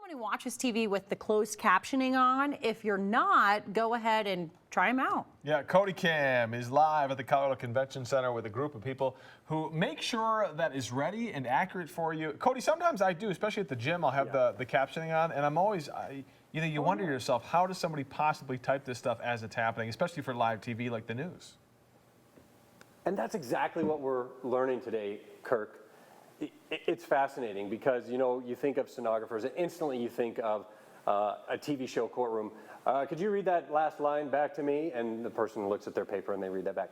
Everyone who watches TV with the closed captioning on, if you're not, go ahead and try them out. Yeah, Cody Cam is live at the Colorado Convention Center with a group of people who make sure that is ready and accurate for you. Cody, sometimes I do, especially at the gym, I'll have the captioning on, and I'm always, you wonder to yourself, how does somebody possibly type this stuff as it's happening, especially for live TV like the news? And that's exactly what we're learning today, Kirk. It's fascinating because, you think of stenographers and instantly you think of a TV show courtroom. Could you read that last line back to me? And the person looks at their paper and they read that back.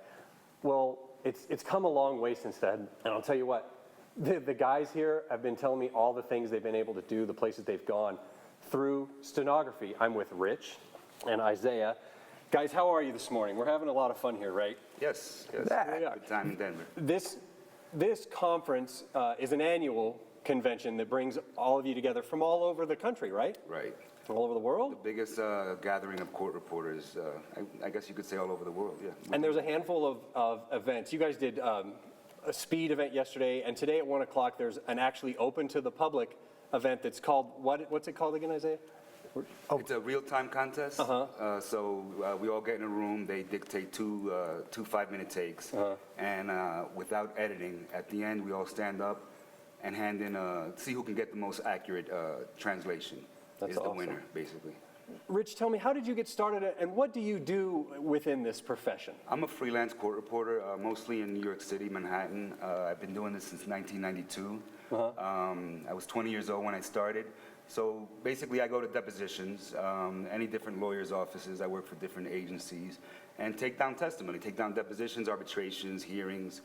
Well, it's come a long way since then. And I'll tell you what, the guys here have been telling me all the things they've been able to do, the places they've gone through stenography. I'm with Rich and Isaiah. Guys, how are you this morning? We're having a lot of fun here, right? Yes. Good time in Denver. This conference is an annual convention that brings all of you together from all over the country, right? Right. All over the world? The biggest gathering of court reporters, I guess you could say all over the world, yeah. And there's a handful of events. You guys did a speed event yesterday, and today at 1 o'clock there's an actually open to the public event that's called, what's it called again, Isaiah? It's a real-time contest. So we all get in a room. They dictate two 5-minute takes, and without editing, at the end we all stand up and hand in see who can get the most accurate translation. That's is the awesome. winner, basically. Rich, tell me, how did you get started, and what do you do within this profession? I'm a freelance court reporter, mostly in New York City, Manhattan. I've been doing this since 1992. I was 20 years old when I started. So basically I go to depositions, any different lawyers' offices, I work for different agencies, and take down testimony, take down depositions, arbitrations, hearings,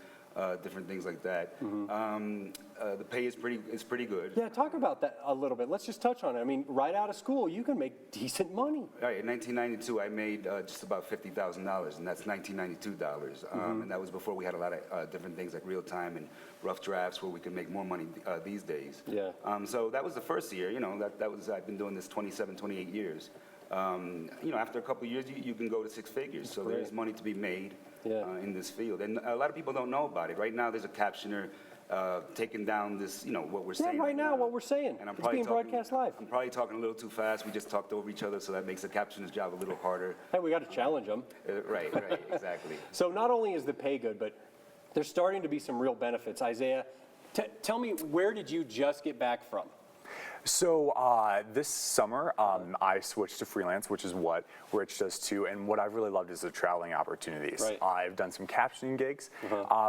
different things like that. The pay is pretty good. Yeah, talk about that a little bit. Let's just touch on it. I mean, right out of school, you can make decent money. Right, in 1992 I made just about $50,000, and that's $1992. And that was before we had a lot of different things like real time and rough drafts where we could make more money these days. Yeah. So that was the first year, I've been doing this 27, 28 years. After a couple of years, you can go to 6 figures. So there's money to be made in this field. And a lot of people don't know about it. Right now, there's a captioner taking down this, what we're saying. Yeah, right now, what we're saying. And it's being broadcast live. I'm probably talking a little too fast. We just talked over each other, so that makes the captioner's job a little harder. Hey, we got to challenge them. Right, exactly. So not only is the pay good, but there's starting to be some real benefits. Isaiah, tell me, where did you just get back from? So this summer, I switched to freelance, which is what Rich does too. And what I've really loved is the traveling opportunities. Right. I've done some captioning gigs.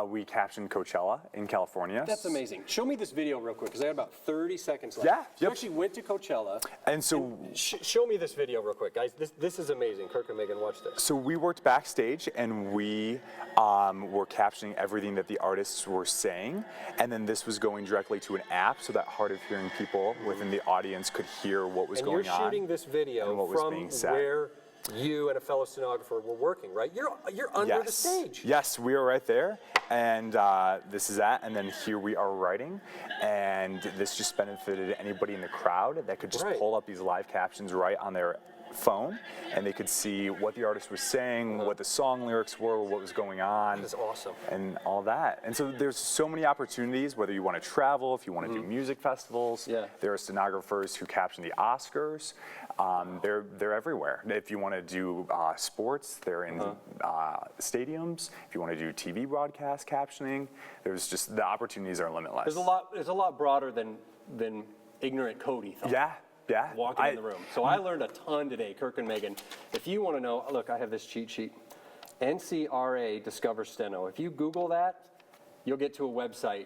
We captioned Coachella in California. That's amazing. Show me this video real quick, because I got about 30 seconds left. Yeah. You actually went to Coachella. And so show me this video real quick, guys. This is amazing. Kirk and Megan, watch this. So we worked backstage, and we were captioning everything that the artists were saying. And then this was going directly to an app so that hard of hearing people within the audience could hear what was going on. And you're shooting this video from where you and a fellow stenographer were working, right? You're under the stage. Yes, we are right there, and this is that, and then here we are writing, and this just benefited anybody in the crowd that could just pull up these live captions right on their phone, and they could see what the artist was saying, what the song lyrics were, what was going on. That's awesome. And all that. And so there's so many opportunities, whether you want to travel, if you want to do music festivals. There are stenographers who caption the Oscars. They're everywhere. If you want to do sports, they're in stadiums. If you want to do TV broadcast captioning, there's just, the opportunities are limitless. There's a lot broader than ignorant Cody thought. Yeah. Walking in the room. So I learned a ton today, Kirk and Megan. If you want to know, look, I have this cheat sheet. NCRA Discover Steno. If you Google that, you'll get to a website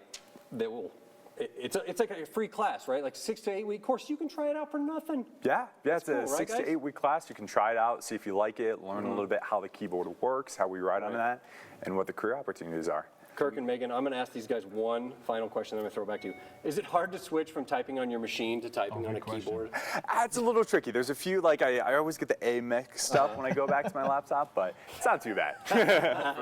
that will, it's like a free class, right? Like 6 to 8 week course. You can try it out for nothing. Yeah, it's cool, a 6 to 8 week class. You can try it out, see if you like it, learn a little bit how the keyboard works, how we write on that, and what the career opportunities are. Kirk and Megan, I'm going to ask these guys one final question, then I'm going to throw it back to you. Is it hard to switch from typing on your machine to typing on a keyboard? It's a little tricky. There's a few, like I always get the A mixed up when I go back to my laptop, but it's not too bad.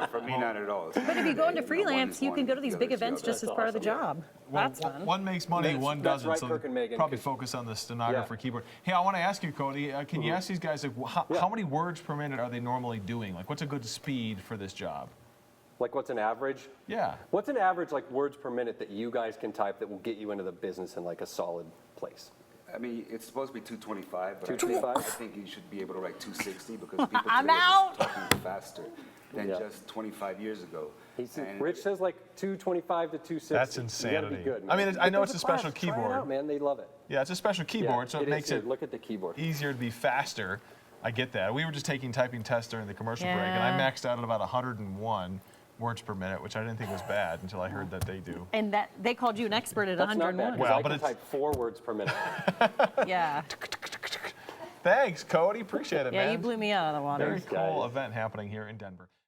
For me, not at all. But if you go into freelance, you can go to these big events just as part of the job. That's fun. One makes money, one doesn't. Right, so Kirk and Megan, probably focus on the stenographer keyboard. Hey, I want to ask you, Cody, can you ask these guys, like, how many words per minute are they normally doing? Like, what's a good speed for this job? Like, what's an average? Yeah. What's an average, like, words per minute that you guys can type that will get you into the business in, like, a solid place? I mean, it's supposed to be 225, but 225? I think you should be able to write 260 because people I'm today are out. just talking faster than Yeah. just 25 years ago. And Rich says like 225 to 260. That's You insanity. gotta be good, I man. mean, I know But it's a there's special class. Try it keyboard. out, man, they love it. Yeah, it's a special keyboard, so it is. makes Here, it look at the keyboard. easier to be faster. I get that. We were just taking typing tests during the commercial break, and I Yeah. maxed out at about 101 words per minute, which I didn't think was bad until I heard that they do. And that they called you an expert at That's not bad, 101. because Well, I but can it's- type 4 words per minute. Yeah. Thanks, Cody. Appreciate it, man. Yeah, you blew me out of the water. Very Thanks, guys. cool event happening here in Denver.